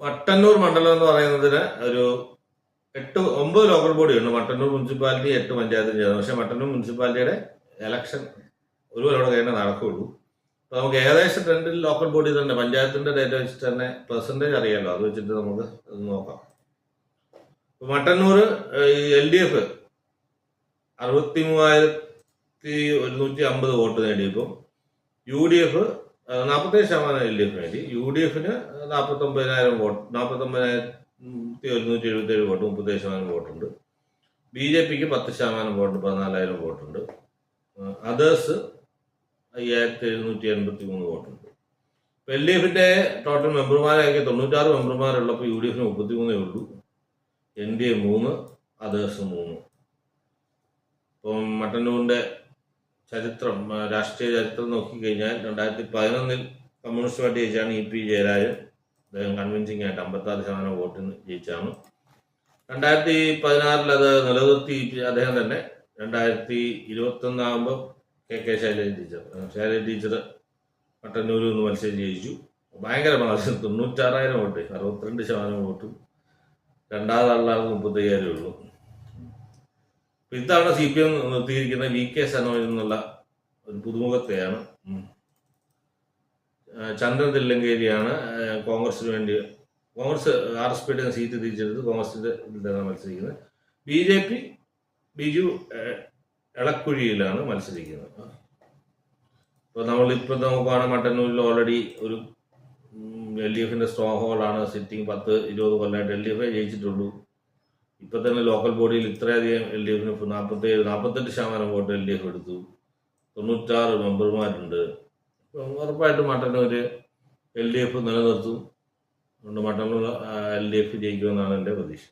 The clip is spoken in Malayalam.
മട്ടന്നൂർ മണ്ഡലം എന്ന് പറയുന്നതിന് ഒരു 9 ലോക്കൽ ബോഡിയുണ്ട്. മട്ടന്നൂർ മുനിസിപ്പാലിറ്റി 8 പഞ്ചായത്തും ചേർന്ന്. പക്ഷെ മട്ടന്നൂർ മുനിസിപ്പാലിറ്റിയുടെ ഇലക്ഷൻ ഒരു കൊല്ലം കഴിഞ്ഞാൽ നടക്കുകയുള്ളൂ. അപ്പോൾ നമുക്ക് ഏകദേശം 2 ലോക്കൽ ബോഡി തന്നെ പഞ്ചായത്തിന്റെ ഡേറ്റ വെച്ചിട്ട് തന്നെ പെർസെൻറ്റേജ് അറിയാമല്ലോ. അത് വെച്ചിട്ട് നമുക്ക് നോക്കാം. മട്ടന്നൂർ LDF 63,150 വോട്ട് നേടിയപ്പോൾ UDF 47% LDF നേടി. UDF 49,000 വോട്ട്, 49,177 വോട്ട്, 37% വോട്ടുണ്ട്. BJPക്ക് 10% വോട്ട്, 14,000 വോട്ടുണ്ട്. അതേഴ്സ് 5,783 വോട്ടുണ്ട്. LDFന്റെ ടോട്ടൽ മെമ്പർമാരാക്കി 96 മെമ്പർമാരുള്ളപ്പോൾ UDF 33 ഉള്ളൂ. NDA 3, others 3. ഇപ്പം മട്ടന്നൂരിന്റെ ചരിത്രം, രാഷ്ട്രീയ ചരിത്രം നോക്കിക്കഴിഞ്ഞാൽ 2011 കമ്മ്യൂണിസ്റ്റ് പാർട്ടി ജയിച്ചാണ് EP ജയരാജൻ. അദ്ദേഹം കൺവിൻസിംഗ് ആയിട്ട് 56% വോട്ടിന് ജയിച്ചാണ്. 2016 അത് നിലനിർത്തി അദ്ദേഹം തന്നെ. 2021 ആകുമ്പോൾ KK ശൈലജ ടീച്ചർ മട്ടന്നൂരിൽ നിന്ന് മത്സരം ജയിച്ചു. ഭയങ്കര മത്സരം, 96,000 വോട്ട്, 62% വോട്ടും. രണ്ടാമതാളുള്ളത് 35,000 ഉള്ളൂ. ഇത്തവണ CPM നിർത്തിയിരിക്കുന്ന VK സനോജ് എന്നുള്ള ഒരു പുതുമുഖത്തെയാണ്. ചന്ദ്രൻ തില്ലങ്കേരിയാണ് കോൺഗ്രസിന് വേണ്ടി. കോൺഗ്രസ് RSPയുടെ സീറ്റ് തിരിച്ചെടുത്ത് കോൺഗ്രസിന്റെ ഇതിലാണ് മത്സരിക്കുന്നത്. BJP ബിജു എളക്കുഴിയിലാണ് മത്സരിക്കുന്നത്. ഇപ്പോൾ നമ്മളിപ്പോൾ നോക്കുകയാണെങ്കിൽ മട്ടന്നൂരിൽ ഓൾറെഡി ഒരു LDFന്റെ സ്ട്രോങ് ഹോൾഡാണ്. സിറ്റിംഗ് 10-20 കൊല്ലമായിട്ട് LDF ജയിച്ചിട്ടുള്ളൂ. ഇപ്പൊ തന്നെ ലോക്കൽ ബോഡിയിൽ ഇത്രയധികം LDF 48% വോട്ട് LDF എടുത്തു. 96 മെമ്പർമാരുണ്ട്. ഉറപ്പായിട്ടും മട്ടന്നൂര് LDF നിലനിർത്തും. അതുകൊണ്ട് മട്ടന്നൂർ LDF ജയിക്കുമെന്നാണ് എൻ്റെ പ്രതീക്ഷ.